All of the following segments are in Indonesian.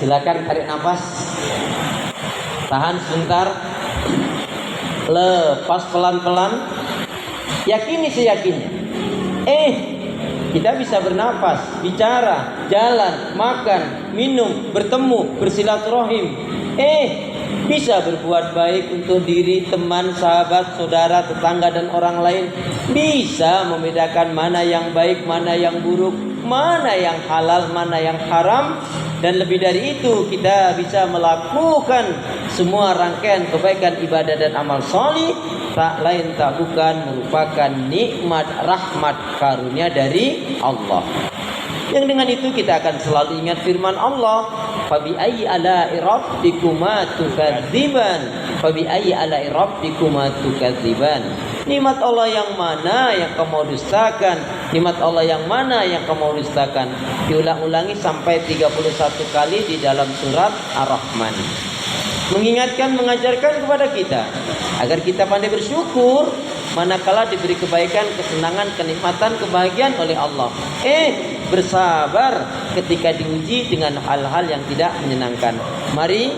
Silakan tarik nafas. Tahan sebentar. Lepas pelan-pelan. Yakini seyakinnya. Kita bisa bernafas, bicara, jalan, makan, minum, bertemu, bersilaturahim. Bisa berbuat baik untuk diri, teman, sahabat, saudara, tetangga, dan orang lain. Bisa membedakan mana yang baik, mana yang buruk, mana yang halal, mana yang haram. Dan lebih dari itu, kita bisa melakukan semua rangkaian kebaikan ibadah dan amal solih, tak lain tak bukan merupakan nikmat, rahmat, karunia dari Allah. Yang dengan itu kita akan selalu ingat firman Allah, fabi ayyi ala'i rabbikuma tukadziban, fabi ayyi ala'i rabbikuma tukadziban. Nikmat Allah yang mana yang kamu dustakan? Nikmat Allah yang mana yang kamu dustakan? Diulang-ulangi sampai 31 kali di dalam surat Ar-Rahman. Mengingatkan, mengajarkan kepada kita agar kita pandai bersyukur manakala diberi kebaikan, kesenangan, kenikmatan, kebahagiaan oleh Allah. Bersabar ketika diuji dengan hal-hal yang tidak menyenangkan. Mari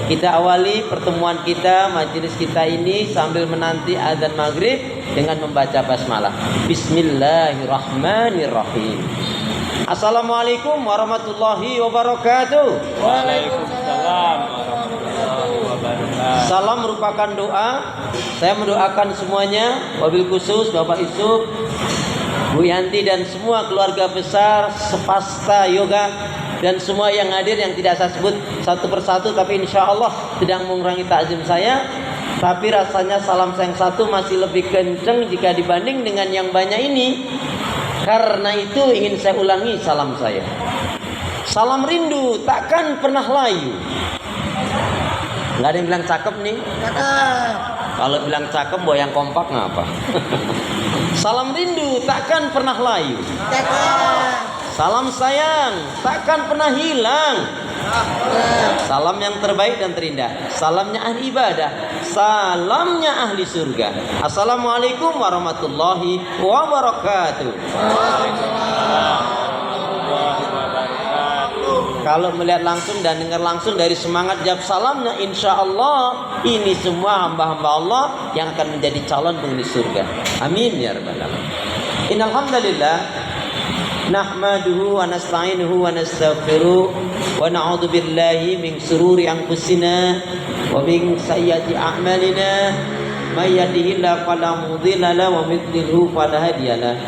kita awali pertemuan kita, majelis kita ini sambil menanti azan maghrib dengan membaca basmalah. Bismillahirrahmanirrahim. Assalamualaikum warahmatullahi wabarakatuh. Waalaikumsalam warahmatullahi wabarakatuh. Salam merupakan doa. Saya mendoakan semuanya, wabil khusus Bapak Yusuf, Bu Yanti, dan semua keluarga besar Spasta Yoga, dan semua yang hadir yang tidak saya sebut satu persatu, tapi insya Allah tidak mengurangi takzim saya. Tapi rasanya salam saya yang satu masih lebih kenceng jika dibanding dengan yang banyak ini. Karena itu ingin saya ulangi salam saya. Salam rindu takkan pernah layu. Nggak ada yang bilang cakep nih. Kalau bilang cakep boy yang kompak ngapa? Salam rindu takkan pernah layu. Salam sayang takkan pernah hilang. Salam yang terbaik dan terindah, salamnya ahli ibadah, salamnya ahli surga. Assalamualaikum warahmatullahi wabarakatuh. Kalau melihat langsung dan dengar langsung dari semangat jawab salamnya, insya Allah ini semua hamba-hamba Allah yang akan menjadi calon penghuni surga. Amin ya rabbal alamin. Innal hamdalillah nahmaduhu wa nasta'inuhu wa nastaghfiruh wa na'udzu billahi min shururi anfusina wa min sayyiati a'malina may yahdihillahu fala mudilla lahu wa may yudlilhu fala hadiya lahu.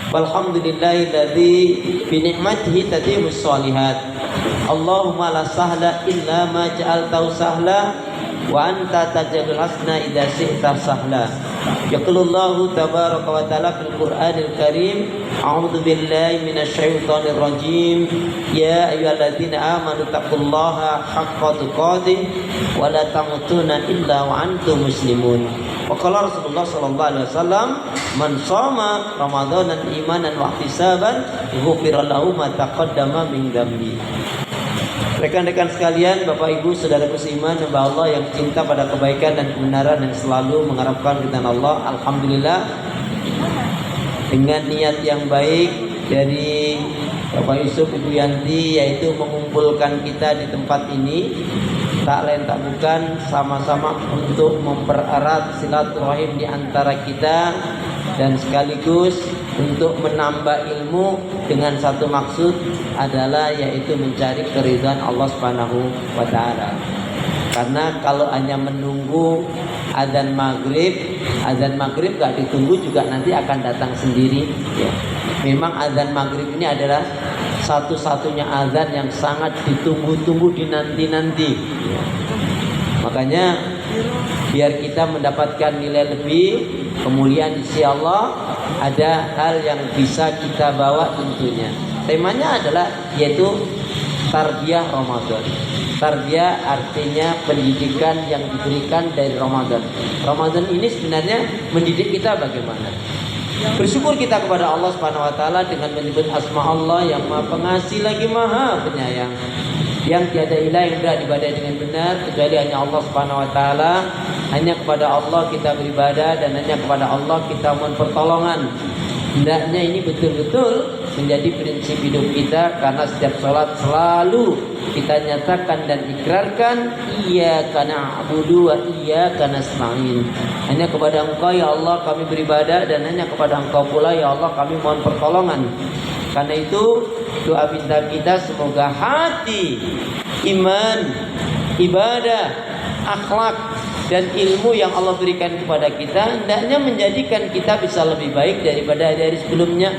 Walhamdulillahilladzi bi ni'matihi tatimmus shalihat. Allahumma la sahla illa ma ja'altahu sahla wa anta taj'alul hasna idza syi'ta sahla. Yaqulullahu tabaraka wa ta'ala fil Qur'anil Karim, a'udzu billahi minasyaitonir rajim. Ya ayyuhalladzina amanu taqullaha haqqa tuqatih wa la tamutunna illa wa antum muslimun. Wa qala Rasulullah sallallahu alaihi wasallam, man shoma ramadanan imanan wa ihtisaban ghufira lahu ma taqaddama min dhanbi. Rekan-rekan sekalian, Bapak Ibu, saudaraku seiman, hamba Allah yang cinta pada kebaikan dan kebenaran dan selalu mengharapkan ridha Allah. Alhamdulillah, dengan niat yang baik dari Bapak Yusuf, Ibu Yanti, yaitu mengumpulkan kita di tempat ini, tak lain tak bukan sama-sama untuk mempererat silaturahim di antara kita, dan sekaligus untuk menambah ilmu dengan satu maksud adalah yaitu mencari keridhaan Allah Subhanahu wa taala. Karena kalau hanya menunggu azan maghrib gak ditunggu juga nanti akan datang sendiri ya. Memang azan maghrib ini adalah satu-satunya azan yang sangat ditunggu-tunggu, dinanti-nanti ya. Makanya biar kita mendapatkan nilai lebih, kemuliaan insya Allah, ada hal yang bisa kita bawa tentunya. Temanya adalah yaitu tarbiyah Ramadan. Tarbiyah artinya pendidikan yang diberikan dari Ramadan. Ramadan ini sebenarnya mendidik kita bagaimana. Bersyukur kita kepada Allah Subhanahu wa taala dengan menyebut asma Allah yang Maha Pengasih lagi Maha Penyayang. Yang tiada ilah yang berhak diibadahi dengan benar kecuali hanya Allah Subhanahu wa taala. Hanya kepada Allah kita beribadah dan hanya kepada Allah kita mohon pertolongan. Hendaknya ini betul-betul menjadi prinsip hidup kita, karena setiap sholat selalu kita nyatakan dan ikrarkan iyyaka na'budu wa iyyaka nasta'in. Hanya kepada Engkau ya Allah kami beribadah, dan hanya kepada Engkau pula ya Allah kami mohon pertolongan. Karena itu doa minta kita semoga hati, iman, ibadah, akhlak dan ilmu yang Allah berikan kepada kita hendaknya menjadikan kita bisa lebih baik daripada dari sebelumnya.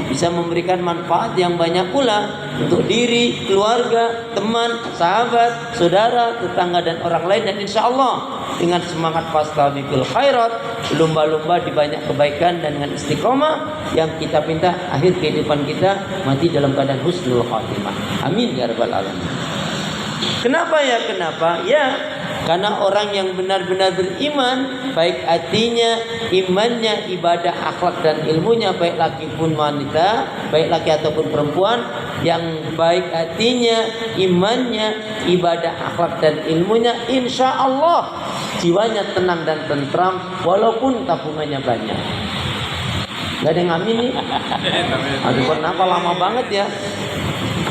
Bisa memberikan manfaat yang banyak pula untuk diri, keluarga, teman, sahabat, saudara, tetangga dan orang lain. Dan insya Allah dengan semangat fastabiqul khairat, lomba-lomba di banyak kebaikan, dan dengan istiqomah yang kita minta akhir kehidupan kita mati dalam keadaan husnul khatimah. Amin ya rabbal alamin. Kenapa ya? Kenapa? Ya, karena orang yang benar-benar beriman, baik hatinya, imannya, ibadah, akhlak dan ilmunya, baik laki pun wanita, baik laki ataupun perempuan, yang baik hatinya, imannya, ibadah, akhlak dan ilmunya, insya Allah jiwanya tenang dan tentram walaupun tabungannya banyak. Gak ada yang amin nih? Aduh, kenapa lama banget ya?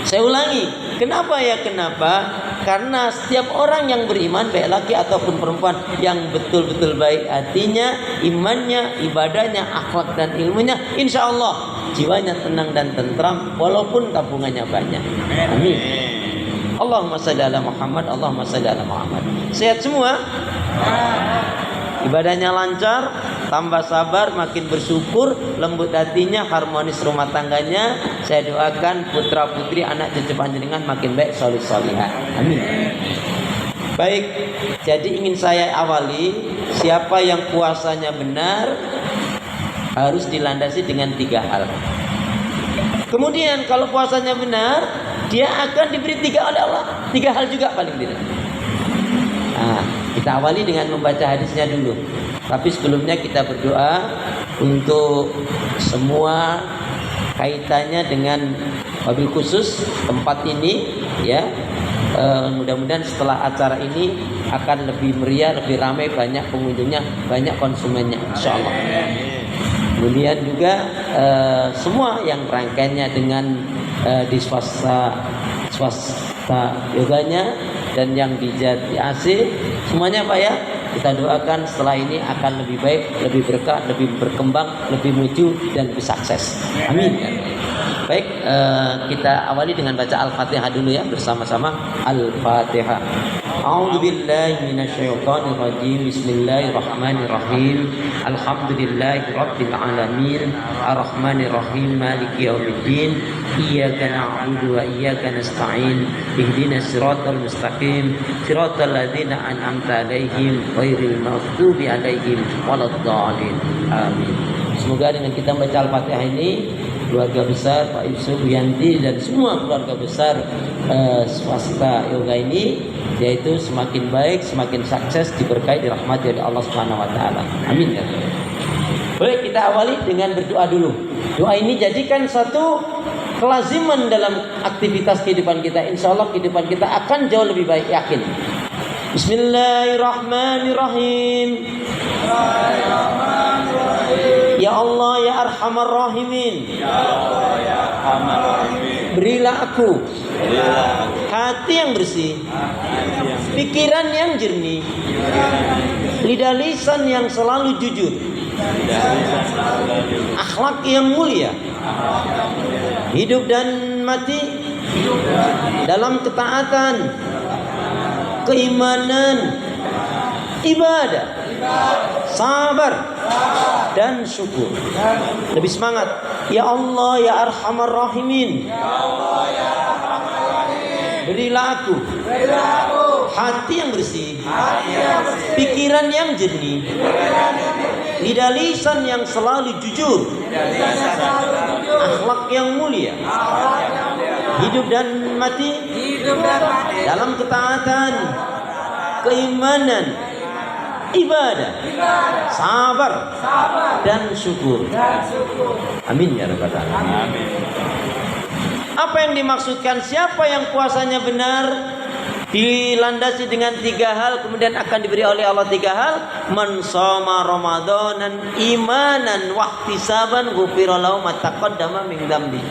Saya ulangi, kenapa ya? Kenapa? Karena setiap orang yang beriman, baik laki ataupun perempuan, yang betul-betul baik hatinya, imannya, ibadahnya, akhlak dan ilmunya, insya Allah jiwanya tenang dan tentram walaupun tabungannya banyak. Amin. Allahumma shalli ala Muhammad, Allahumma shalli ala Muhammad. Sehat semua? Ibadahnya lancar, tambah sabar, makin bersyukur, lembut hatinya, harmonis rumah tangganya. Saya doakan putra putri anak cucu panjenengan makin baik, salih salihah. Amin. Baik, jadi ingin saya awali, siapa yang puasanya benar harus dilandasi dengan 3 hal. Kemudian kalau puasanya benar, dia akan diberi 3 oleh Allah. 3 hal juga paling tidak. Nah, kita awali dengan membaca hadisnya dulu. Tapi sebelumnya kita berdoa untuk semua kaitannya dengan wabil khusus tempat ini, ya. Mudah-mudahan setelah acara ini akan lebih meriah, lebih ramai, banyak pengunjungnya, banyak konsumennya, insya Allah. Kemudian juga semua yang rangkaiannya dengan di swasta yoganya dan yang di Jati AC, semuanya Pak ya, kita doakan setelah ini akan lebih baik, lebih berkah, lebih berkembang, lebih maju dan lebih sukses. Amin. Baik, kita awali dengan baca Al-Fatihah dulu ya, bersama-sama. Al-Fatihah. A'udzubillahi minasyaitonir rajim. Bismillahirrahmanirrahim. Alhamdulillahirabbil alamin. Arrahmanir rahim. Maliki yaumiddin. Iyyaka na'budu wa iyyaka nasta'in. Ihdinas siratal mustaqim. Siratal ladzina an'amta 'alaihim ghairil maghdubi 'alaihim waladdallin. Amin. Semoga dengan kita membaca Al-Fatihah ini, keluarga besar Pak Yusuf Yanti dan semua keluarga besar swasta yoga ini, yaitu semakin baik, semakin sukses, diberkahi, dirahmati oleh Allah Subhanahu wa taala. Amin ya. Boleh kita awali dengan berdoa dulu. Doa ini jadikan satu kelaziman dalam aktivitas kehidupan kita. Insya Allah kehidupan kita akan jauh lebih baik, yakin. Bismillahirrahmanirrahim. Ya Allah ya Arhamar Rahimin. Berilah aku hati yang bersih, pikiran yang jernih, lidah lisan yang selalu jujur, akhlak yang mulia, hidup dan mati dalam ketaatan, keimanan, ibadah, sabar dan syukur. Lebih semangat. Ya Allah ya Arhamar Rahimin. Berilah aku hati yang bersih, pikiran yang jernih, lidah lisan yang selalu jujur, akhlak yang mulia, hidup dan mati dalam ketaatan, keimanan, ibadah, sabar dan syukur. Amin ya rabbal alamin. Apa yang dimaksudkan siapa yang puasanya benar? dilandasi dengan 3 hal, kemudian akan diberi oleh Allah 3 hal. Man shoma ramadanan imanan wahtisaban ghufira lahu ma taqaddama min dzambi.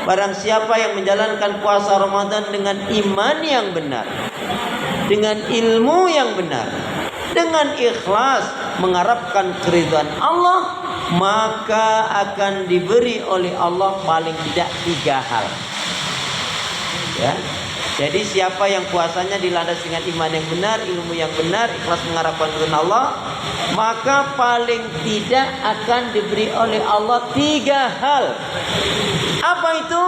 Barang siapa yang menjalankan puasa Ramadan dengan iman yang benar, dengan ilmu yang benar, dengan ikhlas mengharapkan keridhaan Allah, maka akan diberi oleh Allah paling tidak 3 hal. Ya. Jadi siapa yang puasanya dilandasi dengan iman yang benar, ilmu yang benar, ikhlas mengharapkan keridhaan Allah, maka paling tidak akan diberi oleh Allah 3 hal. Apa itu?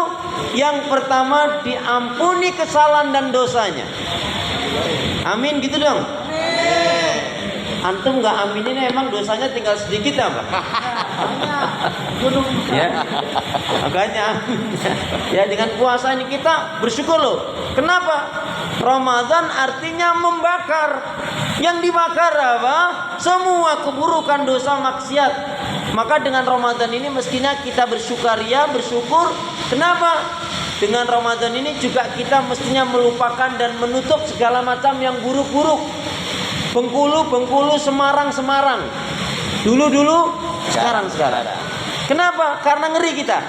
Yang pertama, diampuni kesalahan dan dosanya. Amin gitu dong. Antum nggak aminin emang dosanya tinggal sedikit apa? Ya, makanya ya dengan puasa ini kita bersyukur loh. Kenapa? Ramadan artinya membakar. Yang dibakar apa? Semua keburukan, dosa, maksiat. Maka dengan Ramadan ini mestinya kita bersukaria, bersyukur. Kenapa? Dengan Ramadan ini juga kita mestinya melupakan dan menutup segala macam yang buruk-buruk. Bengkulu, Semarang. Dulu, sekarang. Kenapa? Karena ngeri kita.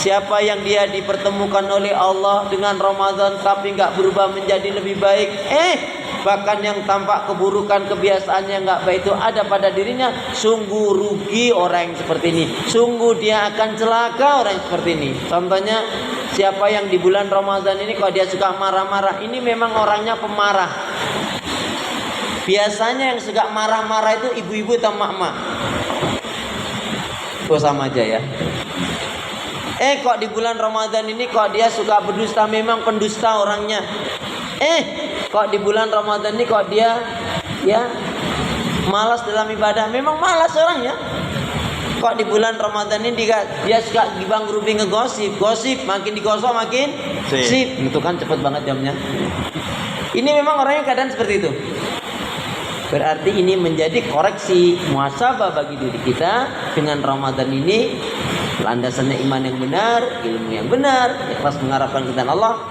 Siapa yang dia dipertemukan oleh Allah dengan Ramadan tapi nggak berubah menjadi lebih baik, bahkan yang tampak keburukan kebiasaannya nggak baik itu ada pada dirinya, sungguh rugi orang yang seperti ini. Sungguh dia akan celaka orang yang seperti ini. Contohnya, siapa yang di bulan Ramadan ini kalau dia suka marah-marah, ini memang orangnya pemarah. Biasanya yang suka marah-marah itu ibu-ibu atau mak-mak. Oh sama aja ya. Kok di bulan Ramadan ini kok dia suka berdusta, memang pendusta orangnya. Kok di bulan Ramadan ini kok dia ya malas dalam ibadah, memang malas orangnya. Kok di bulan Ramadan ini dia suka gibang grubi ngegosip, makin digosok makin sip. Itu kan cepet banget jamnya. Ini memang orangnya keadaan seperti itu. Berarti ini menjadi koreksi muhasabah bagi diri kita. Dengan Ramadan ini landasannya iman yang benar, ilmu yang benar, ikhlas mengharapkan keridhaan Allah.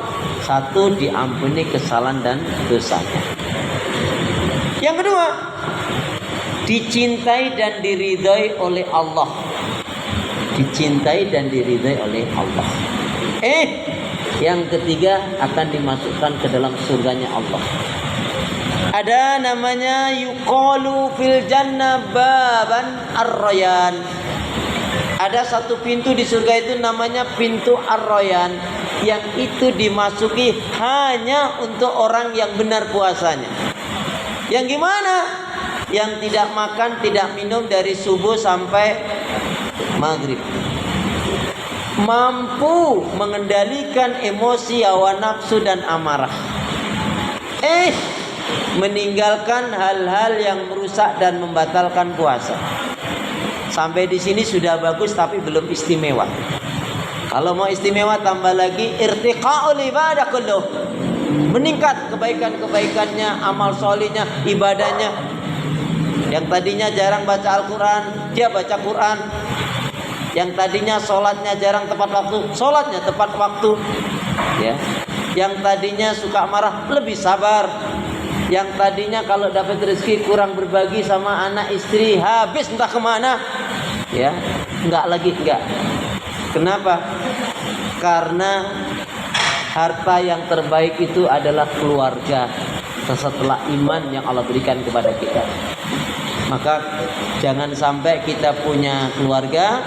1, diampuni kesalahan dan dosanya. Yang kedua, dicintai dan diridhai oleh Allah. Dicintai dan diridhai oleh Allah. Yang ketiga, akan dimasukkan ke dalam surganya Allah. Ada namanya yuqalu fil jannah baban ar-rayyan. Ada satu pintu di surga itu namanya pintu ar-rayyan, yang itu dimasuki hanya untuk orang yang benar puasanya. Yang gimana? Yang tidak makan, tidak minum dari subuh sampai maghrib. Mampu mengendalikan emosi, hawa nafsu dan amarah. Meninggalkan hal-hal yang merusak dan membatalkan puasa. Sampai di sini sudah bagus tapi belum istimewa. Kalau mau istimewa tambah lagi irtiqaul ibadah kulluh. Meningkat kebaikan-kebaikannya, amal solihnya, ibadahnya. Yang tadinya jarang baca Al-Quran, dia baca Quran. Yang tadinya sholatnya jarang tepat waktu, sholatnya tepat waktu. Ya. Yang tadinya suka marah, lebih sabar. Yang tadinya kalau dapat rezeki kurang berbagi sama anak istri, habis entah kemana, ya enggak. Kenapa? Karena harta yang terbaik itu adalah keluarga setelah iman yang Allah berikan kepada kita. Maka jangan sampai kita punya keluarga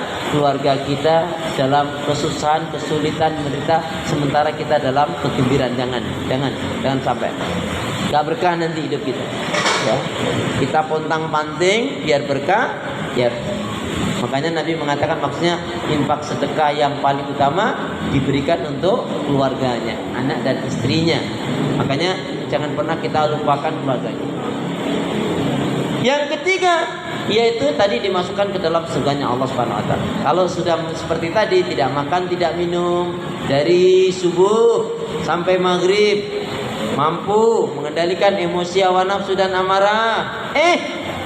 kita dalam kesusahan, kesulitan, menderita, sementara kita dalam kegembiraan. Jangan sampai. Gak berkah nanti hidup kita. Ya. Kita pontang-panting biar berkah. Ya. Makanya Nabi mengatakan, maksudnya infak sedekah yang paling utama diberikan untuk keluarganya, anak dan istrinya. Makanya jangan pernah kita lupakan keluarganya. Yang ketiga, yaitu tadi dimasukkan ke dalam surganya Allah Subhanahu wa taala. Kalau sudah seperti tadi, tidak makan, tidak minum dari subuh sampai maghrib, mampu mengendalikan emosi, hawa nafsu dan amarah,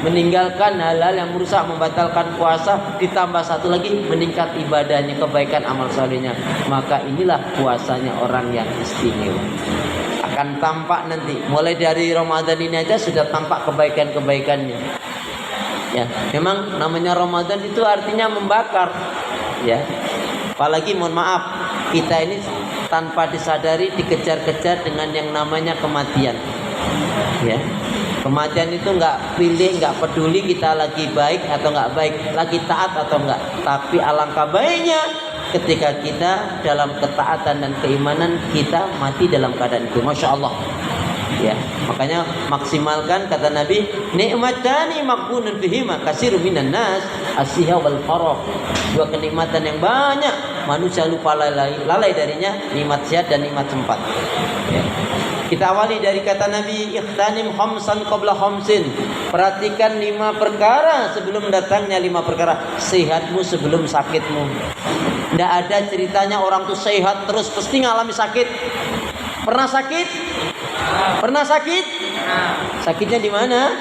meninggalkan hal-hal yang merusak, membatalkan puasa, ditambah satu lagi meningkat ibadahnya, kebaikan amal salehnya, maka inilah puasanya orang yang istimewa. akan tampak nanti. Mulai dari Ramadan ini aja sudah tampak kebaikan-kebaikannya. Ya, memang namanya Ramadan itu artinya membakar. Ya, apalagi mohon maaf, kita ini tanpa disadari dikejar-kejar dengan yang namanya kematian. Ya, kematian itu nggak pilih, nggak peduli kita lagi baik atau nggak baik, lagi taat atau nggak. Tapi alangkah baiknya ketika kita dalam ketaatan dan keimanan kita mati dalam keadaan itu. Masya Allah. Ya, makanya maksimalkan kata Nabi, nikmatani maqbunun fihima katsirun minan nas as-siha wal farah. Dua kenikmatan yang banyak manusia lupa lalai darinya, nikmat sehat dan nikmat sempat. Ya. Kita awali dari kata Nabi, ikhtanim khamsan qabla khamsin. Perhatikan 5 perkara sebelum datangnya 5 perkara. Sehatmu sebelum sakitmu. Tidak ada ceritanya orang tuh sehat terus pasti ngalami sakit. Pernah sakit? Pernah sakit? Sakitnya di mana?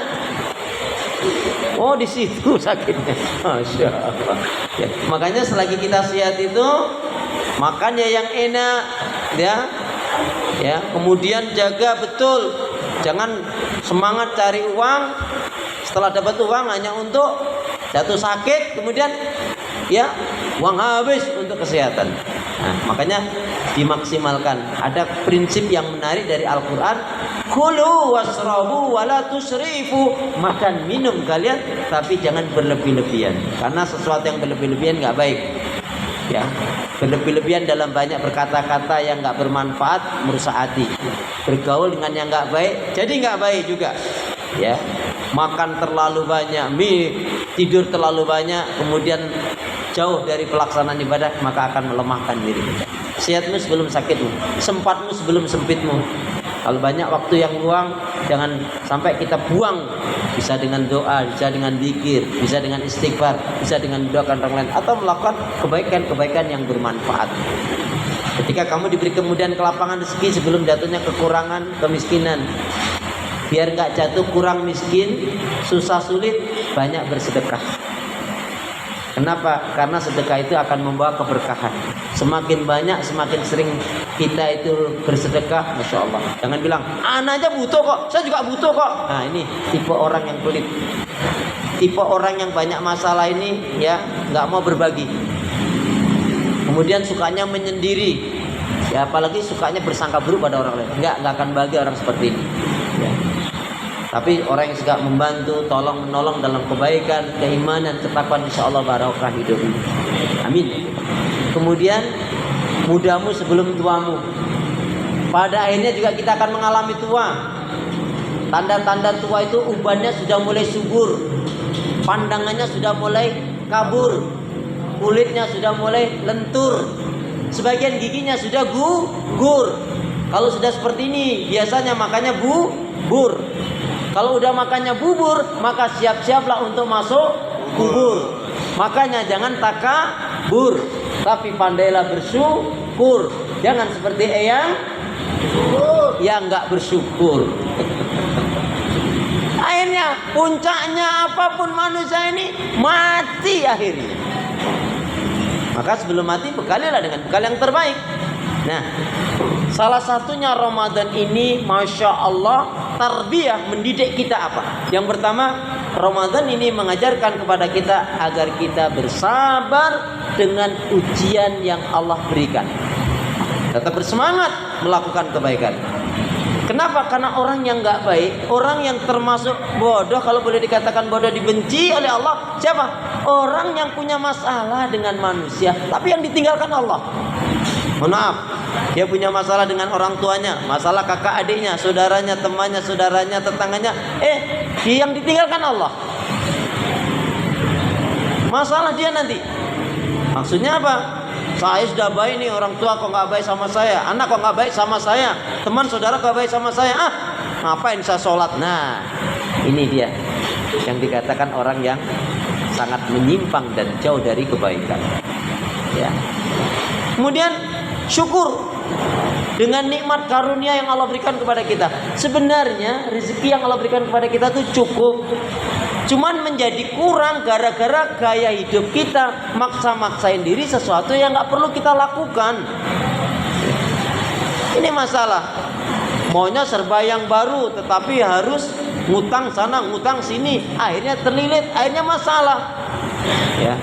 Oh, di situ sakitnya. Masya Allah. Ya, makanya selagi kita sehat itu makan ya yang enak, ya. Ya, kemudian jaga betul. Jangan semangat cari uang. Setelah dapat uang hanya untuk jatuh sakit, kemudian ya uang habis untuk kesehatan. Nah, makanya dimaksimalkan. Ada prinsip yang menarik dari Al-Quran, kulu wasrabu wala tusrifu. Makan minum kalian tapi jangan berlebih-lebihan, karena sesuatu yang berlebih-lebihan nggak baik. Ya, berlebih-lebihan dalam banyak berkata-kata yang nggak bermanfaat merusak hati. Bergaul dengan yang nggak baik jadi nggak baik juga. Ya, makan terlalu banyak, tidur terlalu banyak, kemudian jauh dari pelaksanaan ibadah, maka akan melemahkan diri kita. Sehatmu sebelum sakitmu, sempatmu sebelum sempitmu. Kalau banyak waktu yang luang, jangan sampai kita buang. Bisa dengan doa, bisa dengan zikir, bisa dengan istighfar, bisa dengan mendoakan orang lain, atau melakukan kebaikan-kebaikan yang bermanfaat. Ketika kamu diberi kemudahan kelapangan rezeki sebelum jatuhnya kekurangan, kemiskinan, biar nggak jatuh kurang miskin, susah sulit, banyak bersedekah. Kenapa? Karena sedekah itu akan membawa keberkahan. Semakin banyak, semakin sering kita itu bersedekah, Masya Allah. Jangan bilang, anak aja butuh kok, saya juga butuh kok. Nah, ini tipe orang yang pelit. Tipe orang yang banyak masalah ini, ya, nggak mau berbagi. Kemudian sukanya menyendiri. Ya, apalagi sukanya bersangka buruk pada orang lain. Nggak akan bahagia orang seperti ini. Ya. Tapi orang yang suka membantu, tolong menolong dalam kebaikan, keimanan, ketakwaan, insya Allah barokah hidupnya. Amin. Kemudian mudamu sebelum tuamu. Pada akhirnya juga kita akan mengalami tua. Tanda-tanda tua itu ubannya sudah mulai subur, pandangannya sudah mulai kabur, kulitnya sudah mulai lentur, sebagian giginya sudah gugur. Kalau sudah seperti ini, biasanya makannya bubur. Kalau udah makannya bubur, maka siap-siaplah untuk masuk kubur. Makanya jangan takabur, tapi pandailah bersyukur. Jangan seperti eyang yang nggak bersyukur. Akhirnya puncaknya apapun manusia ini mati akhirnya. Maka sebelum mati bekalilah dengan bekal yang terbaik. Nah, salah satunya Ramadan ini, Masya Allah, tarbiyah, mendidik kita apa? Yang pertama, Ramadan ini mengajarkan kepada kita agar kita bersabar dengan ujian yang Allah berikan. Tetap bersemangat melakukan kebaikan. Kenapa? Karena orang yang nggak baik, orang yang termasuk bodoh, kalau boleh dikatakan bodoh, dibenci oleh Allah. Siapa? Orang yang punya masalah dengan manusia, tapi yang ditinggalkan Allah. Mohon maaf, dia punya masalah dengan orang tuanya, masalah kakak adiknya, saudaranya, temannya, saudaranya, tetangganya. Dia yang ditinggalkan Allah. Masalah dia nanti. Maksudnya apa? Saya sudah baik nih, orang tua kok nggak baik sama saya, anak kok nggak baik sama saya, teman saudara nggak baik sama saya. Ngapain saya sholat? Nah, ini dia yang dikatakan orang yang sangat menyimpang dan jauh dari kebaikan. Ya. Kemudian syukur dengan nikmat karunia yang Allah berikan kepada kita. Sebenarnya rezeki yang Allah berikan kepada kita itu cukup, cuman menjadi kurang gara-gara gaya hidup kita maksa-maksain diri sesuatu yang nggak perlu kita lakukan. Ini masalah. Maunya serba yang baru, tetapi harus ngutang sana, ngutang sini, akhirnya terlilit, akhirnya masalah. Ya.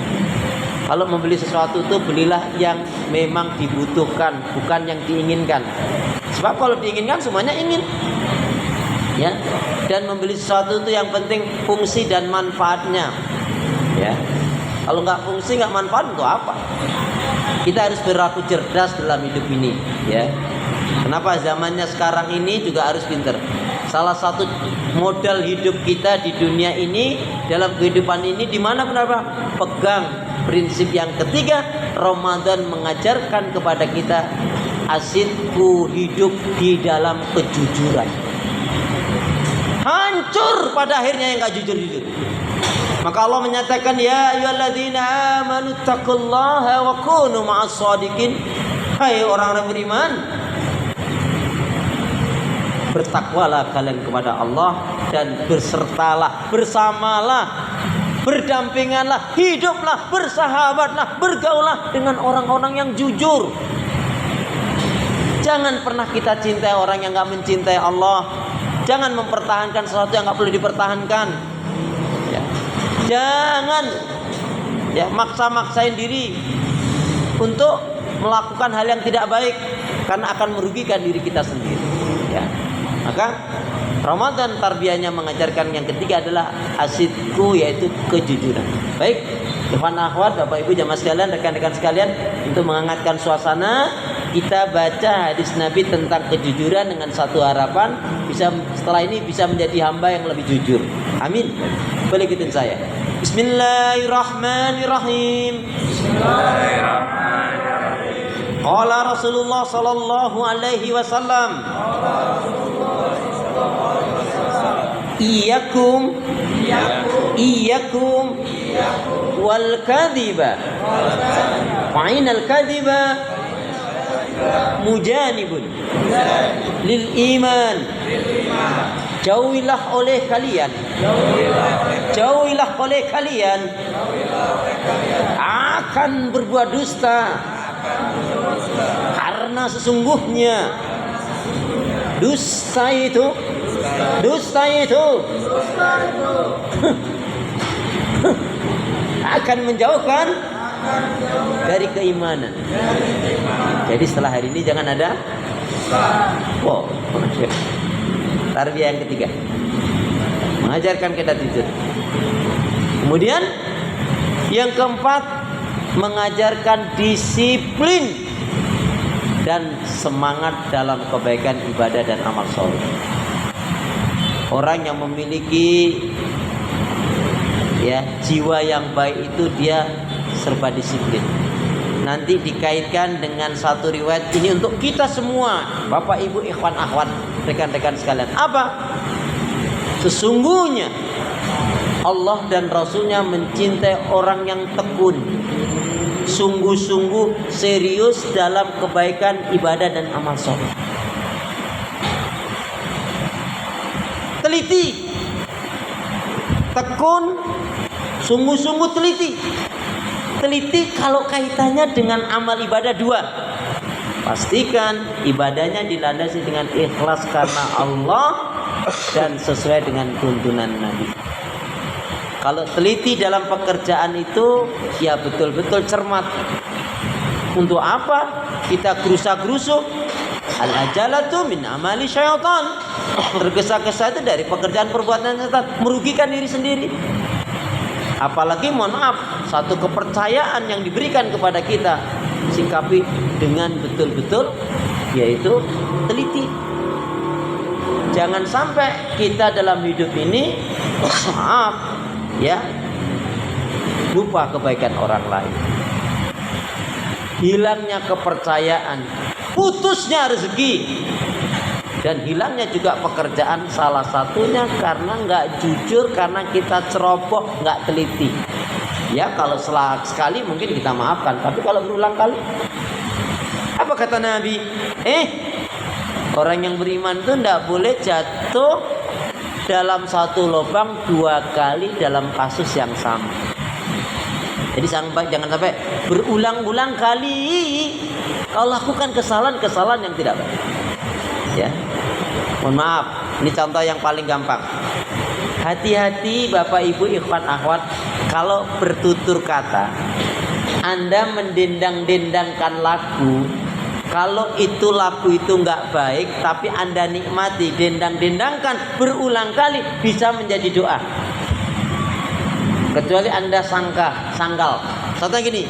Kalau membeli sesuatu itu belilah yang memang dibutuhkan, bukan yang diinginkan. Sebab kalau diinginkan semuanya ingin. Ya. Dan membeli sesuatu itu yang penting fungsi dan manfaatnya. Ya. Kalau nggak fungsi, nggak manfaat, untuk apa? Kita harus berlaku cerdas dalam hidup ini. Ya. Kenapa zamannya sekarang ini juga harus pintar. Salah satu modal hidup kita di dunia ini, dalam kehidupan ini, di mana kenapa? Pegang prinsip yang ketiga. Ramadan mengajarkan kepada kita asidku, hidup di dalam kejujuran. Hancur pada akhirnya yang gak jujur-jujur. Maka Allah menyatakan, ya ayyuhalladzina amanu taqullaha wa kunu ma'as shadiqin. Hai orang-orang beriman, bertakwalah kalian kepada Allah dan bersertalah, bersamalah, berdampinganlah, hiduplah, bersahabatlah, bergaulah dengan orang-orang yang jujur. Jangan pernah kita cintai orang yang gak mencintai Allah. Jangan mempertahankan sesuatu yang gak perlu dipertahankan. Ya. Jangan ya maksa-maksain diri untuk melakukan hal yang tidak baik, karena akan merugikan diri kita sendiri. Ya. Maka Ramadan tarbiyahnya mengajarkan yang ketiga adalah asidku, yaitu kejujuran. Baik, ikhwan akhwat, Bapak Ibu jamaah sekalian, rekan-rekan sekalian, untuk menghangatkan suasana, kita baca hadis Nabi tentang kejujuran dengan satu harapan, bisa setelah ini bisa menjadi hamba yang lebih jujur. Amin. Boleh ikutin saya. Bismillahirrahmanirrahim. Bismillahirrahmanirrahim. Qala Rasulullah sallallahu alaihi wasallam, Iyyakum wal kadhiba fa inal kadhiba mujanibun lil iman. Jauhilah oleh kalian akan berbuat dusta, karena sesungguhnya dusta itu akan menjauhkan dari keimanan. Jadi setelah hari ini jangan ada tarbiyah yang ketiga, mengajarkan kita jujur. Kemudian yang keempat, mengajarkan disiplin dan semangat dalam kebaikan ibadah dan amal soleh. Orang yang memiliki ya jiwa yang baik itu dia serba disiplin. Nanti dikaitkan dengan satu riwayat ini untuk kita semua, Bapak Ibu, ikhwan akhwat, rekan-rekan sekalian. Apa? Sesungguhnya Allah dan Rasulnya mencintai orang yang tekun, sungguh-sungguh serius dalam kebaikan ibadah dan amal soleh. Teliti, tekun, sungguh-sungguh teliti. Teliti kalau kaitannya dengan amal ibadah dua. Pastikan ibadahnya dilandasi dengan ikhlas karena Allah dan sesuai dengan tuntunan Nabi. Kalau teliti dalam pekerjaan itu, ya betul-betul cermat. Untuk apa kita gerusa-gerusu? Al-ajalatu min amali syaitan. Tergesa-gesa itu dari pekerjaan perbuatan setan, merugikan diri sendiri. Apalagi mohon maaf, satu kepercayaan yang diberikan kepada kita, sikapi dengan betul-betul, yaitu teliti. Jangan sampai kita dalam hidup ini maaf ya lupa kebaikan orang lain. Hilangnya kepercayaan, putusnya rezeki, dan hilangnya juga pekerjaan, salah satunya karena nggak jujur, karena kita ceroboh, nggak teliti. Ya kalau sekali mungkin kita maafkan, tapi kalau berulang kali, apa kata Nabi? Orang yang beriman itu nggak boleh jatuh dalam satu lubang dua kali dalam kasus yang sama. Jadi jangan sampai berulang-ulang kali kau lakukan kesalahan-kesalahan yang tidak baik. Ya. Mohon maaf, ini contoh yang paling gampang. Hati-hati Bapak Ibu ikhwan akhwat, kalau bertutur kata Anda mendendang-dendangkan lagu, kalau itu lagu itu nggak baik, tapi Anda nikmati, dendang-dendangkan berulang kali, bisa menjadi doa. Kecuali Anda sangkal. Contohnya gini,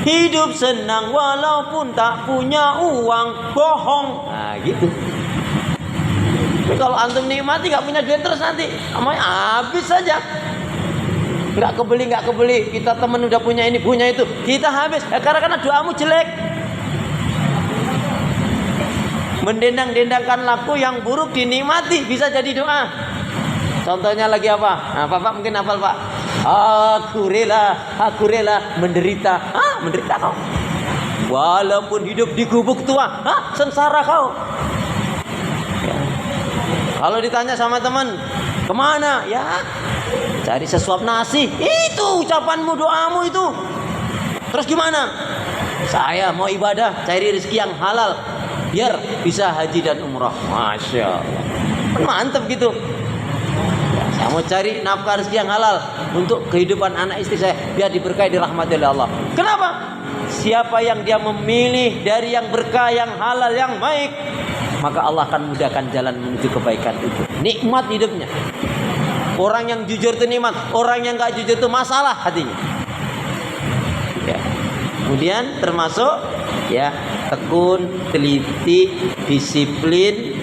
hidup senang walaupun tak punya uang, bohong. Nah gitu. Tapi kalau antum nikmati nggak punya duit terus nanti amai habis saja. Nggak kebeli. Kita temen udah punya ini, punya itu, kita habis. Karena doamu jelek. Mendendang-dendangkan lagu yang buruk dinikmati bisa jadi doa. Contohnya lagi apa? Nah, Bapak mungkin hafal Pak. Aku rela menderita. Menderita kau. Walaupun hidup di gubuk tua, sengsara kau. Ya. Kalau ditanya sama teman, kemana? Ya, cari sesuap nasi. Itu ucapanmu, doamu itu. Terus gimana? Saya mau ibadah, cari rezeki yang halal, biar bisa haji dan umrah. Masya Allah, mantap gitu. Ya, saya mau cari nafkah rezeki yang halal untuk kehidupan anak istri saya, biar diberkahi dirahmati oleh Allah. Kenapa? Siapa yang dia memilih dari yang berkah, yang halal, yang baik, maka Allah akan mudahkan jalan menuju kebaikan itu. Nikmat hidupnya. Orang yang jujur itu nikmat, orang yang gak jujur itu masalah hatinya. Ya. Kemudian termasuk ya tekun, teliti, disiplin,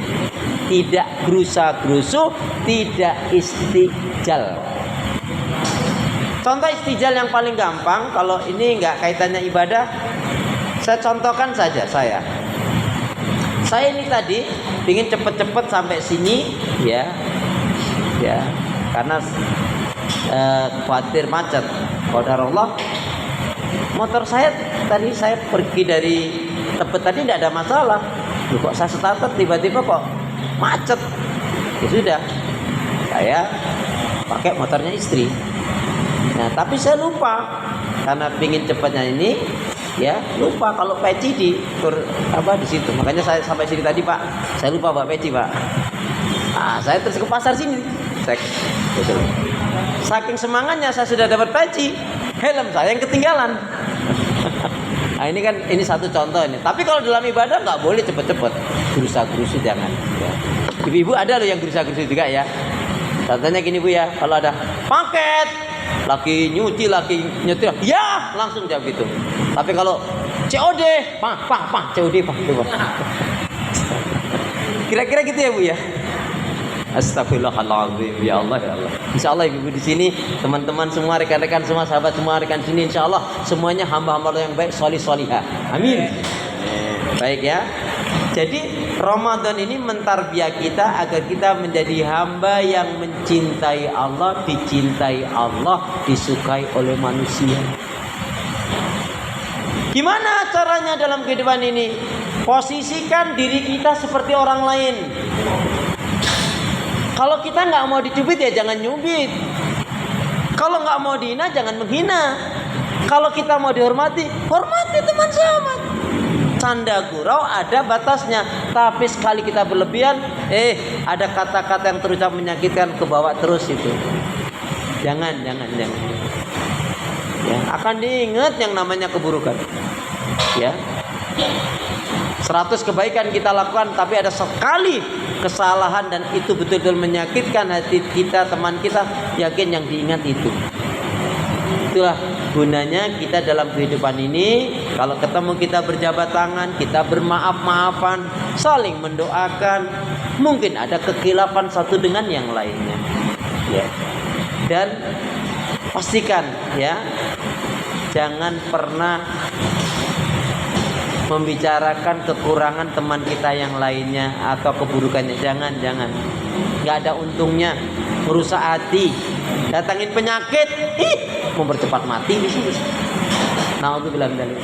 tidak gerusa-gerusu, tidak istijal. Contoh istijal yang paling gampang, kalau ini nggak kaitannya ibadah, saya contohkan saja saya. Saya ini tadi ingin cepet-cepet sampai sini, ya, karena khawatir macet. Qadarullah, motor saya tadi saya pergi dari Tebet tadi tidak ada masalah. Loh, kok saya starter tiba-tiba kok macet? Ya sudah, saya pakai motornya istri. Nah, tapi saya lupa karena pingin cepatnya ini, ya lupa kalau peci di situ. Makanya saya sampai sini tadi Pak, saya lupa bawa peci Pak. Saya terus ke pasar sini, cek. Betul. Saking semangatnya saya sudah dapat peci, helm saya yang ketinggalan. Nah ini kan ini satu contoh ini. Tapi kalau dalam ibadah nggak boleh cepet-cepet, gerusa-gerusu jangan. Ya. Ibu-ibu ada loh yang gerusa-gerusu juga ya. Contohnya gini Bu ya, kalau ada paket, lagi nyuci, lagi nyetir, ya langsung jawab gitu. Tapi kalau COD, COD coba. Kira-kira gitu ya Bu ya. Astagfirullahaladzim, ya Allah ya Allah. Insya Allah ibu di sini, teman-teman semua, rekan-rekan semua, sahabat semua, rekan sini, insya Allah semuanya hamba-hamba Allah yang baik, solih-solihah. Amin. Baik ya. Jadi Ramadan ini mentarbiah kita agar kita menjadi hamba yang mencintai Allah, dicintai Allah, disukai oleh manusia. Gimana caranya dalam kehidupan ini? Posisikan diri kita seperti orang lain. Kalau kita nggak mau dicubit ya jangan nyubit. Kalau nggak mau dihina jangan menghina. Kalau kita mau dihormati, hormati teman sahabat. Canda gurau ada batasnya. Tapi sekali kita berlebihan, ada kata-kata yang terucap menyakitkan, kebawa terus itu. Jangan. Ya, akan diingat yang namanya keburukan. Ya. 100 kebaikan kita lakukan, tapi ada sekali kesalahan dan itu betul-betul menyakitkan hati kita, teman kita, yakin yang diingat itu. Itulah gunanya kita dalam kehidupan ini. Kalau ketemu kita berjabat tangan, kita bermaaf-maafan, saling mendoakan. Mungkin ada kekhilafan satu dengan yang lainnya. Ya. Dan pastikan ya, jangan pernah membicarakan kekurangan teman kita yang lainnya atau keburukannya. Jangan. Nggak ada untungnya, merusak hati, datangin penyakit, mempercepat mati di sini. Nah, itu bilang dari.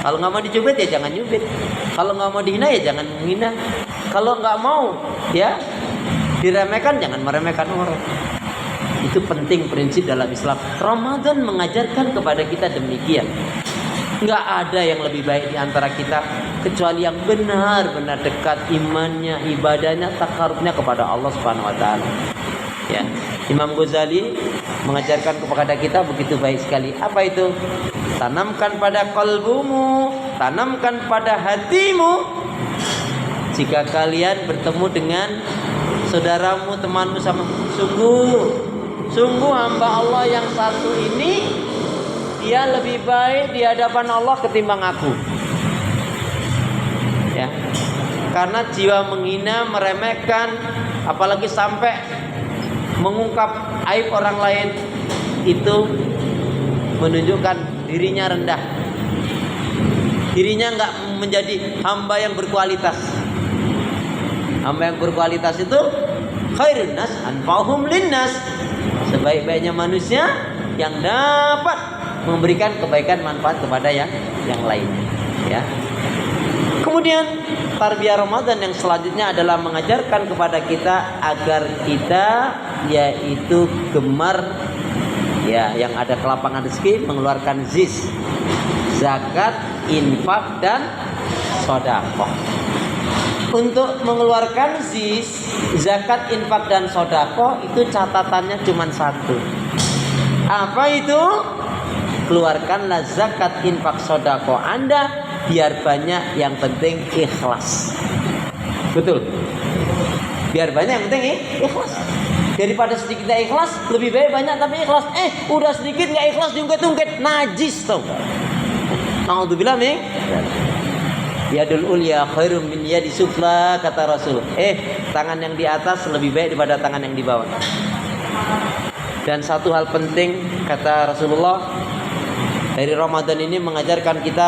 Kalau nggak mau dicubit ya jangan nyubit. Kalau nggak mau dihina ya jangan menghina. Kalau nggak mau ya diremehkan, jangan meremehkan orang. Itu penting prinsip dalam Islam. Ramadan mengajarkan kepada kita demikian. Nggak ada yang lebih baik di antara kita kecuali yang benar-benar dekat imannya, ibadahnya, takarubnya kepada Allah Subhanahu wa taala. Ya. Imam Ghazali mengajarkan kepada kita begitu baik sekali. Apa itu? Tanamkan pada kalbumu, tanamkan pada hatimu. Jika kalian bertemu dengan saudaramu, temanmu, sama sungguh hamba Allah yang satu ini, dia lebih baik di hadapan Allah ketimbang aku. Ya. Karena jiwa menghina, meremehkan, apalagi sampai mengungkap aib orang lain, itu menunjukkan dirinya rendah. Dirinya enggak menjadi hamba yang berkualitas. Hamba yang berkualitas itu khairun nas anfa'uhum linnas. Sebaik-baiknya manusia yang dapat memberikan kebaikan manfaat kepada yang lain. Ya. Kemudian tarbiyah Ramadan yang selanjutnya adalah mengajarkan kepada kita agar kita yaitu gemar, ya, yang ada kelapangan rezeki, mengeluarkan zakat, infak, dan sedekah. Untuk mengeluarkan zakat, infak, dan sedekah itu catatannya cuma satu. Apa itu? Keluarkanlah zakat, infak, sedekah Anda biar banyak, yang penting ikhlas. Betul. Biar banyak, yang penting ikhlas. Daripada sedikit gak ikhlas, lebih baik banyak tapi ikhlas. Udah sedikit gak ikhlas, diungkit-ungkit, najis tau. Na'udzubillah min. Yadul ulya khairum min yadi sufla, kata Rasul. Tangan yang di atas lebih baik daripada tangan yang di bawah. Dan satu hal penting kata Rasulullah, dari Ramadan ini mengajarkan kita,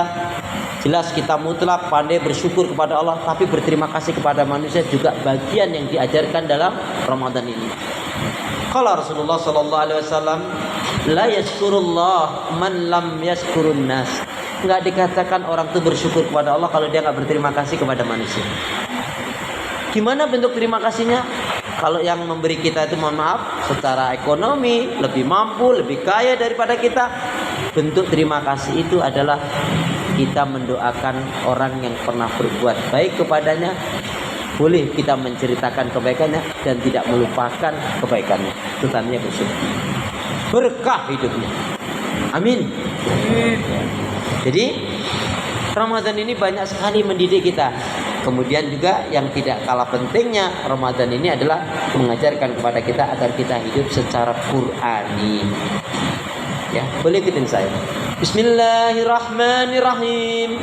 jelas kita mutlak pandai bersyukur kepada Allah, tapi berterima kasih kepada manusia juga bagian yang diajarkan dalam Ramadan ini. Kalau Rasulullah sallallahu alaihi wasallam, la yashkurullah man lam yashkurun nas. Enggak dikatakan orang itu bersyukur kepada Allah kalau dia enggak berterima kasih kepada manusia. Gimana bentuk terima kasihnya? Kalau yang memberi kita itu, mohon maaf, secara ekonomi lebih mampu, lebih kaya daripada kita, bentuk terima kasih itu adalah kita mendoakan orang yang pernah berbuat baik kepadanya. Boleh kita menceritakan kebaikannya dan tidak melupakan kebaikannya. Itu tandanya bersyukur. Berkah hidupnya. Amin. Jadi Ramadan ini banyak sekali mendidik kita. Kemudian juga yang tidak kalah pentingnya, Ramadan ini adalah mengajarkan kepada kita agar kita hidup secara Qur'ani. Ya, boleh ikutin saya. Bismillahirrahmanirrahim.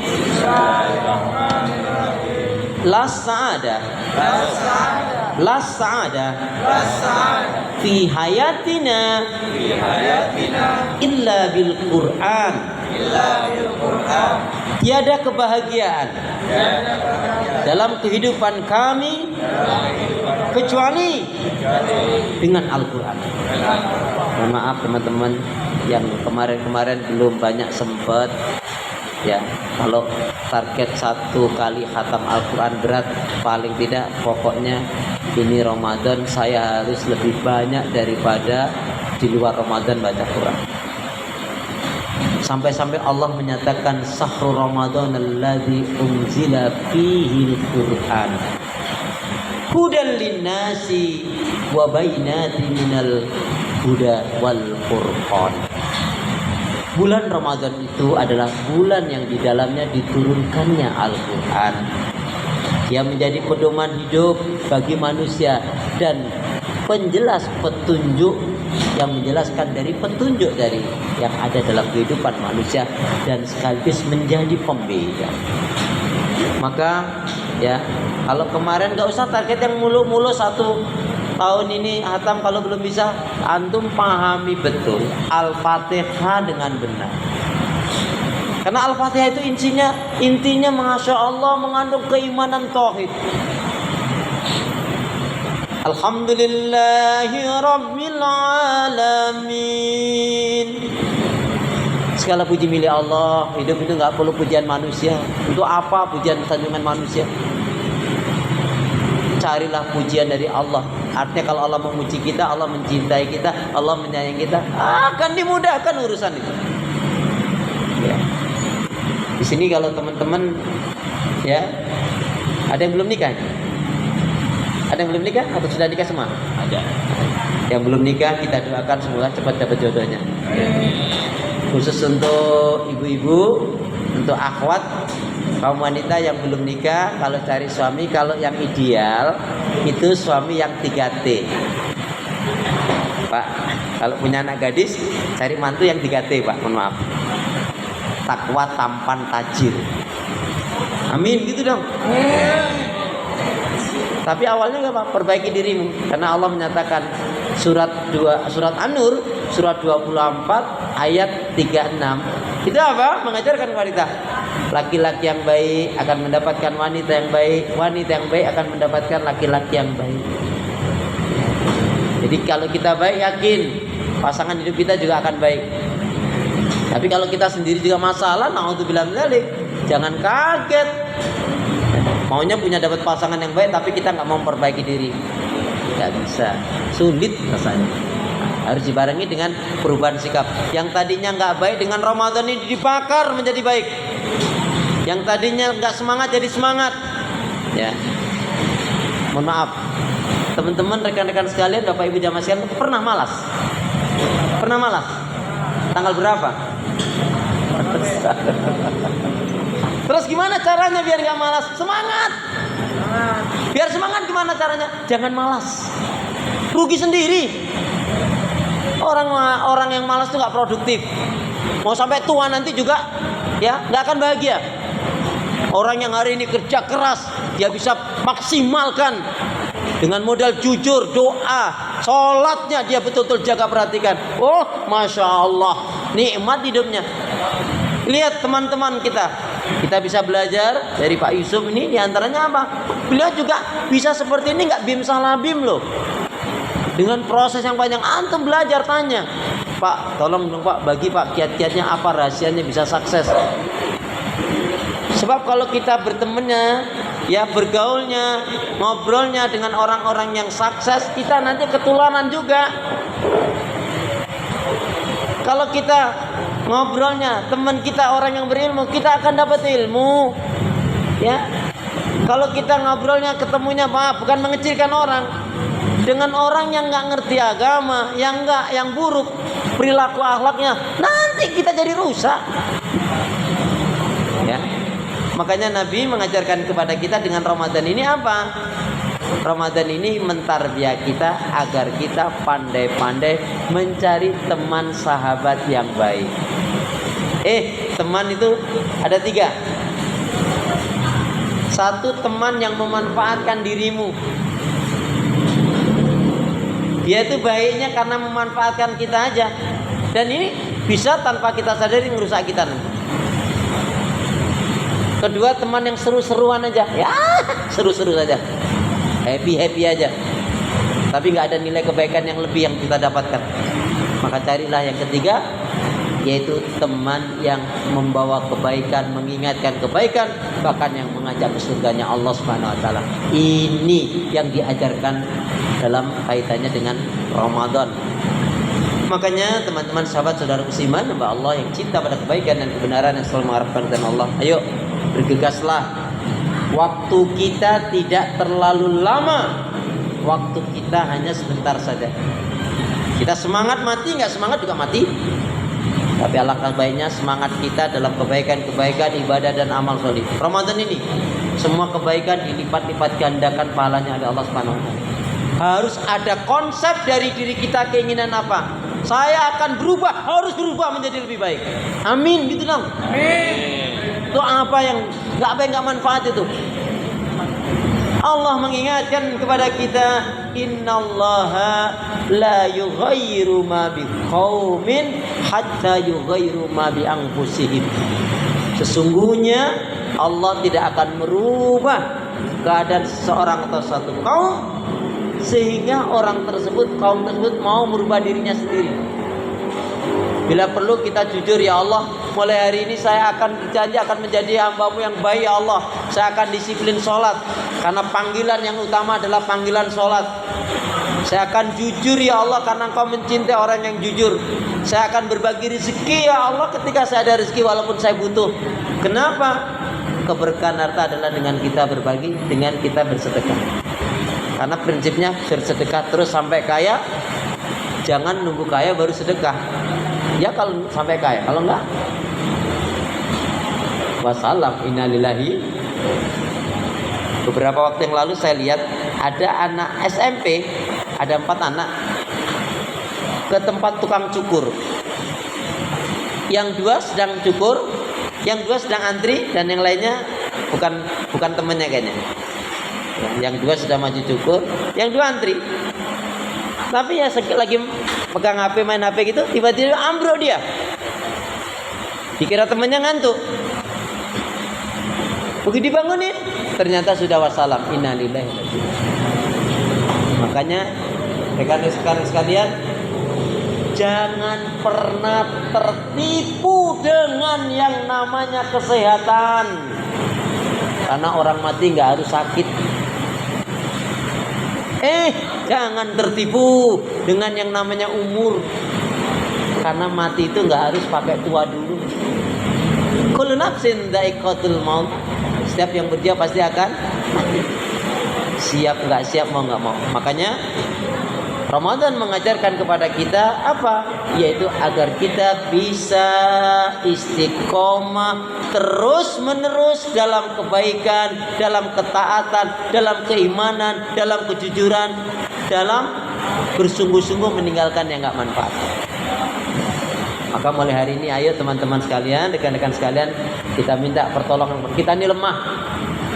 La sa'ada fi hayatina illa bil Qur'an. Tiada kebahagiaan dalam kehidupan kami kecuali dengan Al-Quran. Mohon maaf teman-teman yang kemarin-kemarin belum banyak sempat, ya, kalau target 1 kali khatam Al-Quran berat, paling tidak pokoknya ini Ramadan saya harus lebih banyak daripada di luar Ramadan baca Quran. Sampai-sampai Allah menyatakan sahru Ramadan alladzi unzila fihi al-Qur'an hudan linnasi wa bainatin minal huda wal furqan. Bulan Ramadan itu adalah bulan yang di dalamnya diturunkannya Al-Quran. Dia menjadi pedoman hidup bagi manusia dan penjelas petunjuk yang menjelaskan dari petunjuk dari yang ada dalam kehidupan manusia dan sekaligus menjadi pembeda. Maka ya, kalau kemarin gak usah target yang mulu-mulu 1 tahun ini hatam, kalau belum bisa antum pahami betul Al-Fatihah dengan benar. Karena Al-Fatihah itu intinya Masya Allah mengandung keimanan tauhid. Alhamdulillahi Rabbil Alamin. Segala puji milik Allah. Hidup itu gak perlu pujian manusia. Untuk apa pujian sanjungan manusia? Carilah pujian dari Allah. Artinya kalau Allah memuji kita, Allah mencintai kita, Allah menyayangi kita, akan dimudahkan urusan itu. Ya. Di sini kalau teman-teman Ya. Ada yang belum nikah? Ada yang belum nikah atau sudah nikah semua? Ada. Yang belum nikah kita doakan semoga cepat dapat jodohnya. Ya. Khusus untuk ibu-ibu, untuk akhwat, kaum wanita yang belum nikah, kalau cari suami, kalau yang ideal itu suami yang 3T. Pak, kalau punya anak gadis, cari mantu yang 3T, Pak. Mohon maaf. Takwa, tampan, tajir. Amin, gitu dong. Tapi awalnya nggak apa, perbaiki dirimu, karena Allah menyatakan surat An-Nur surat 24 ayat 36 itu apa? Mengajarkan wanita, laki-laki yang baik akan mendapatkan wanita yang baik, wanita yang baik akan mendapatkan laki-laki yang baik. Jadi kalau kita baik, yakin pasangan hidup kita juga akan baik. Tapi kalau kita sendiri juga masalah, naudzubillah min dzalik, jangan kaget. Maunya punya dapat pasangan yang baik, tapi kita nggak mau memperbaiki diri, nggak bisa, sulit rasanya. Harus dibarengi dengan perubahan sikap. Yang tadinya nggak baik dengan Ramadan ini dibakar menjadi baik. Yang tadinya nggak semangat jadi semangat. Ya, mohon maaf, teman-teman, rekan-rekan sekalian, bapak ibu jamaah sekalian, pernah malas? Pernah malas? Tanggal berapa? Terus gimana caranya biar gak malas? Semangat. Biar semangat gimana caranya? Jangan malas. Rugi sendiri. Orang yang malas itu gak produktif. Mau sampai tua nanti juga ya gak akan bahagia. Orang yang hari ini kerja keras, dia bisa maksimalkan dengan modal jujur, doa, sholatnya dia betul-betul jaga, perhatikan. Oh, Masya Allah, nikmat hidupnya. Lihat teman-teman kita bisa belajar dari Pak Yusuf ini, diantaranya apa? Beliau juga bisa seperti ini, nggak bim salah bim loh. Dengan proses yang panjang, antum belajar, tanya, Pak, tolong dong Pak, bagi Pak kiat-kiatnya apa, rahasianya bisa sukses. Sebab kalau kita bertemannya, ya bergaulnya, ngobrolnya dengan orang-orang yang sukses, kita nanti ketularan juga. Kalau kita ngobrolnya teman kita orang yang berilmu, kita akan dapat ilmu. Ya. Kalau kita ngobrolnya, ketemunya bukan mengecilkan orang, dengan orang yang nggak ngerti agama, yang buruk perilaku akhlaknya, nanti kita jadi rusak. Ya. Makanya Nabi mengajarkan kepada kita dengan Ramadan ini apa? Ramadan ini mentarbiyah kita agar kita pandai-pandai mencari teman sahabat yang baik. Teman itu ada 3. 1, teman yang memanfaatkan dirimu. Dia itu baiknya karena memanfaatkan kita aja. Dan ini bisa tanpa kita sadari merusak kita nanti. Kedua, teman yang seru-seruan aja. Ya, seru-seru saja. Happy aja, tapi nggak ada nilai kebaikan yang lebih yang kita dapatkan. Maka carilah yang ketiga, yaitu teman yang membawa kebaikan, mengingatkan kebaikan, bahkan yang mengajak ke surganya Allah Subhanahu Wa Taala. Ini yang diajarkan dalam kaitannya dengan Ramadan. Makanya teman-teman, sahabat, saudara musliman, hamba Allah yang cinta pada kebaikan dan kebenaran, yang selalu mengharapkan kepada Allah, ayo bergegaslah. Waktu kita tidak terlalu lama. Waktu kita hanya sebentar saja. Kita semangat mati, nggak semangat juga mati. Tapi alangkah baiknya semangat kita dalam kebaikan-kebaikan, ibadah dan amal soleh. Ramadan ini semua kebaikan dilipat-lipat gandakan pahalanya oleh Allah Subhanahu wa taala. Harus ada konsep dari diri kita, keinginan apa? Saya akan berubah, harus berubah menjadi lebih baik. Amin, gitu dong. Amin. Itu apa yang nggak manfaat itu? Allah mengingatkan kepada kita, innallaha la yughayyiru ma biqaumin hatta yughayyiru ma bi anfusihim. Sesungguhnya Allah tidak akan merubah keadaan seseorang atau satu kaum sehingga kaum tersebut mau merubah dirinya sendiri. Bila perlu kita jujur, ya Allah, mulai hari ini saya akan berjanji akan menjadi hamba-Mu yang baik, ya Allah. Saya akan disiplin sholat, karena panggilan yang utama adalah panggilan sholat. Saya akan jujur, ya Allah, karena Engkau mencintai orang yang jujur. Saya akan berbagi rezeki, ya Allah, ketika saya ada rezeki walaupun saya butuh. Kenapa? keberkahan harta adalah dengan kita berbagi, dengan kita bersedekah. Karena prinsipnya bersedekah terus sampai kaya. Jangan nunggu kaya baru sedekah. Ya kalau sampai kaya, kalau enggak wassalam, innalillahi. Beberapa waktu yang lalu saya lihat ada anak SMP, ada 4 anak ke tempat tukang cukur. Yang 2 sedang cukur, yang 2 sedang antri, dan yang lainnya bukan temannya kayaknya. Yang 2 sudah maju cukur, yang 2 antri. Tapi ya lagi pegang HP, main HP gitu, tiba-tiba ambruk dia. Dikira temannya ngantuk. Begitu dibangunin, ternyata sudah wassalam, innalillahi. Makanya rekan-rekan sekalian, jangan pernah tertipu dengan yang namanya kesehatan. Karena orang mati nggak harus sakit. Jangan tertipu dengan yang namanya umur. Karena mati itu nggak harus pakai tua dulu. Kullu nafsin dha'iqatul maut. Setiap yang berdia pasti akan mati. Siap nggak siap, mau nggak mau. Makanya Ramadan mengajarkan kepada kita apa? Yaitu agar kita bisa istiqomah terus menerus dalam kebaikan, dalam ketaatan, dalam keimanan, dalam kejujuran, dalam bersungguh-sungguh meninggalkan yang nggak manfaat. Maka mulai hari ini ayo teman-teman sekalian, rekan-rekan sekalian, kita minta pertolongan. Kita ini lemah.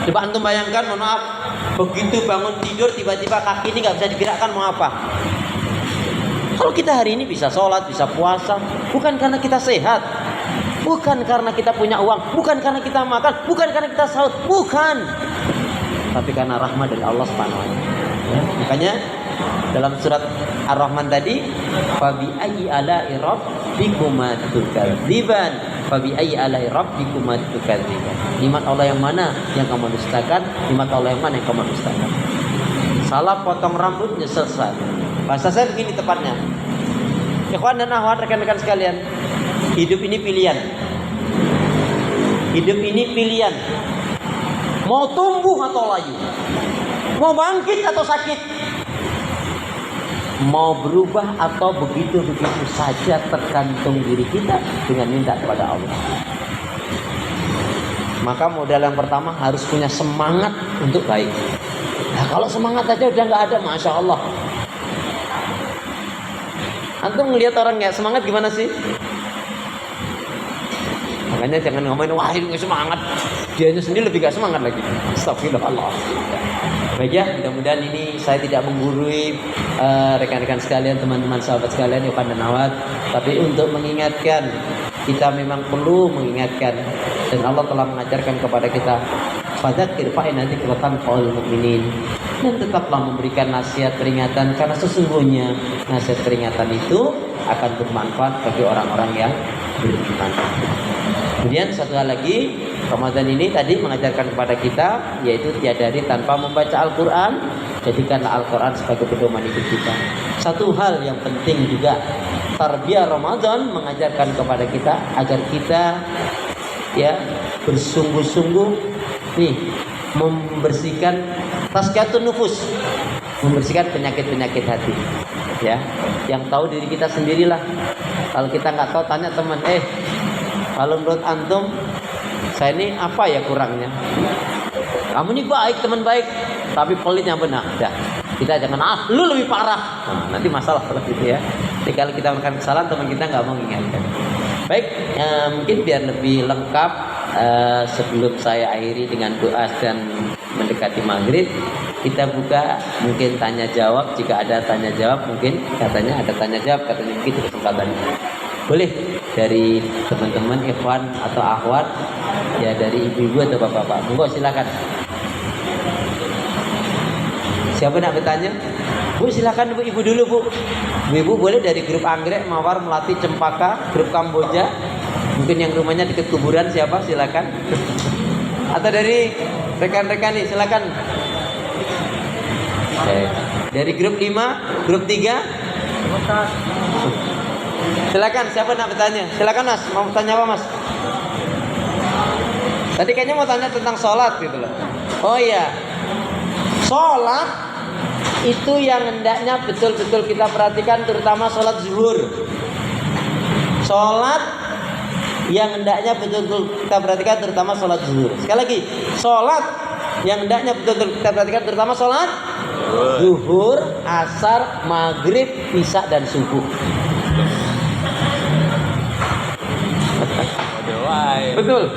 Coba antum bayangkan, mohon maaf, begitu bangun tidur tiba-tiba kaki ini nggak bisa digerakkan, mau apa? Kalau kita hari ini bisa sholat, bisa puasa, bukan karena kita sehat, bukan karena kita punya uang, bukan karena kita makan, bukan karena kita sahur, bukan, tapi karena rahmat dari Allah Subhanahu wa Ta'ala. Makanya dalam surat Ar-Rahman tadi, fabi ayyi ala'i rabbikuma tukadziban, fabi ayyi ala'i rabbikuma tukadziban. Nikmat Allah yang mana yang kamu dustakan? Nikmat Allah yang mana yang kamu dustakan? Salah potong rambut nyesel sesat. Bahasa saya begini tepatnya. Ikhwan dan akhwat, rekan-rekan sekalian, hidup ini pilihan. Hidup ini pilihan. Mau tumbuh atau layu? Mau bangkit atau sakit? Mau berubah atau begitu-begitu saja, tergantung diri kita dengan minta kepada Allah. Maka modal yang pertama harus punya semangat untuk baik. Nah, kalau semangat aja udah nggak ada, masya Allah. Antum ngelihat orang nggak semangat gimana sih? Makanya jangan ngomongin wah ini nggak semangat, dianya sendiri lebih nggak semangat lagi. Astagfirullah. Baik ya, mudah-mudahan ini saya tidak menggurui rekan-rekan sekalian, teman-teman sahabat sekalian, Ikhwan dan Akhwat, tapi untuk mengingatkan, kita memang perlu mengingatkan, dan Allah telah mengajarkan kepada kita, fadzakir fa inna dzikra tanfa'ul mu'minin, dan tetaplah memberikan nasihat peringatan, karena sesungguhnya nasihat peringatan itu akan bermanfaat bagi orang-orang yang beriman. Kemudian satu hal lagi, Ramadan ini tadi mengajarkan kepada kita, yaitu tiada hari tanpa membaca Al-Quran. Jadikanlah Al-Quran sebagai pedoman hidup kita. Satu hal yang penting juga, tarbiyah Ramadan mengajarkan kepada kita agar kita ya bersungguh-sungguh nih membersihkan tazkiyatun nufus, membersihkan penyakit-penyakit hati. Ya, yang tahu diri kita sendirilah. Kalau kita nggak tahu, tanya teman, kalau menurut antum saya ini apa ya kurangnya? Kamu ini baik, teman baik, tapi pelitnya benar. Dah, kita jangan lu lebih parah. Nah, nanti masalah kalau gitu ya. Jadi kalau kita melakukan kesalahan, teman kita nggak mau mengingatkan. Baik, mungkin biar lebih lengkap, sebelum saya akhiri dengan doa dan mendekati maghrib, kita buka mungkin tanya jawab. Jika ada tanya jawab, mungkin katanya ada tanya jawab, katanya begitu kesempatannya. Boleh dari teman-teman ikhwan atau akhwat, ya dari ibu-ibu atau bapak-bapak. Monggo silakan. Siapa nak bertanya? Bu silakan ibu dulu bu. Ibu boleh dari grup Anggrek, Mawar, Melati, Cempaka, grup Kamboja. Mungkin yang rumahnya dekat kuburan siapa? Silakan. Atau dari rekan-rekan nih silakan. Dari grup 5, grup 3. Silakan, siapa nak bertanya? Silakan Mas, mau bertanya apa Mas? Tadi kayaknya mau tanya tentang sholat gitu loh. Oh iya, sholat itu yang hendaknya betul-betul kita perhatikan, terutama sholat zuhur. Sholat yang hendaknya betul-betul kita perhatikan, terutama sholat zuhur. Sekali lagi, sholat yang hendaknya betul-betul kita perhatikan, terutama sholat zuhur, asar, maghrib, isya dan subuh. Betul.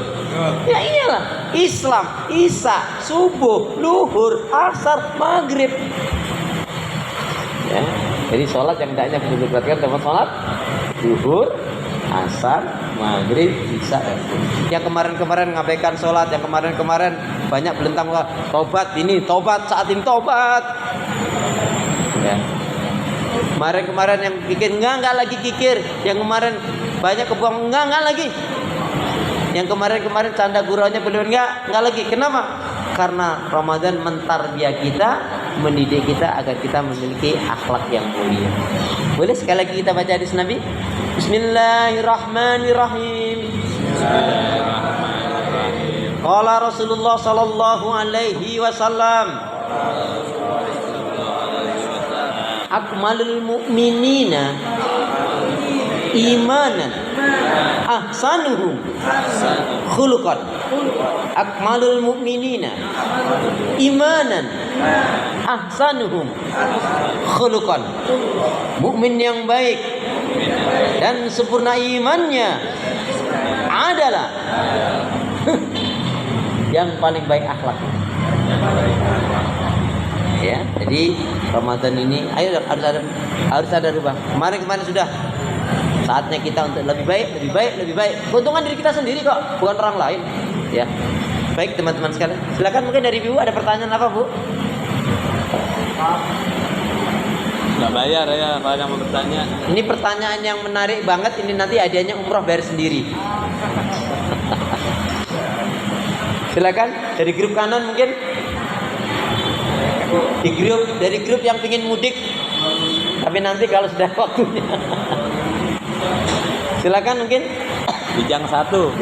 Ya iyalah, Islam, isya, subuh, luhur, asar, maghrib. Ya, jadi sholat yang hendaknya betul-betul perhatikan, terutama sholat zuhur, asar, maghrib, isya dan subuh. Yang kemarin-kemarin ngabaikan sholat, yang kemarin-kemarin banyak belentang, tobat ini, tobat saat ini, tobat. Ya. Kemarin-kemarin yang kikir, enggak lagi kikir. Yang kemarin banyak kebuang, enggak lagi. Yang kemarin-kemarin canda guraunya belum enggak lagi. Kenapa? Karena Ramadan mentarbiyah kita, mendidik kita agar kita memiliki akhlak yang mulia. Boleh sekali lagi kita baca hadis Nabi? Bismillahirrahmanirrahim. Qala Rasulullah sallallahu alaihi wasallam, akmalul mu'minina imanan ahsanuhum khuluqan. Akmalul mu'minina imanan ahsanuhum khuluqan. Mukmin yang baik dan sempurna imannya adalah yang paling baik akhlaknya. Ya, jadi Ramadan ini ayo harus ada rubah. Kemarin sudah saatnya kita untuk lebih baik. Keuntungan diri kita sendiri kok, bukan orang lain. Ya. Baik teman-teman sekalian. Silakan mungkin dari Ibu ada pertanyaan apa, Bu? Nggak bayar ya kalau yang mau bertanya. Ini pertanyaan yang menarik banget. Ini nanti hadiahnya umroh bayar sendiri. Silakan dari grup kanan mungkin. Dari grup yang pingin mudik, tapi nanti kalau sudah waktunya. Silakan mungkin. Bijang satu.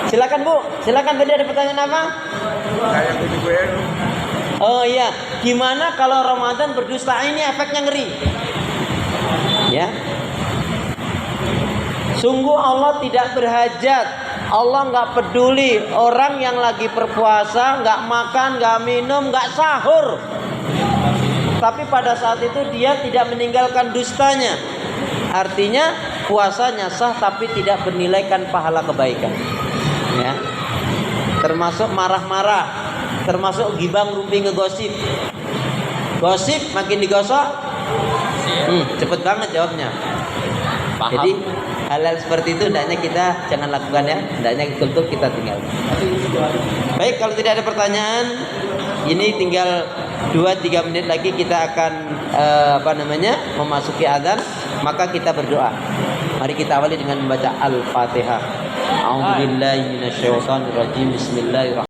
Silakan Bu, silakan. Tadi ada pertanyaan apa? Oh iya, gimana kalau Ramadan berdusta? Ini efeknya ngeri. Ya. Sungguh Allah tidak berhajat, Allah nggak peduli orang yang lagi berpuasa, nggak makan, nggak minum, nggak sahur. Tapi pada saat itu dia tidak meninggalkan dustanya. Artinya puasanya sah tapi tidak bernilaikan pahala kebaikan. Ya. Termasuk marah-marah, termasuk gibang rumpi ngegosip. Gosip makin digosok, cepet banget jawabnya. Paham. Jadi hal-hal seperti itu hendaknya kita jangan lakukan ya. Hendaknya betul kita tinggal. Baik, kalau tidak ada pertanyaan, ini tinggal 2-3 menit lagi kita akan memasuki adzan, maka kita berdoa. Mari kita awali dengan membaca Al-Fatihah. A'udzubillahi minasyaitonirrajim. Bismillahirrahmanirrahim.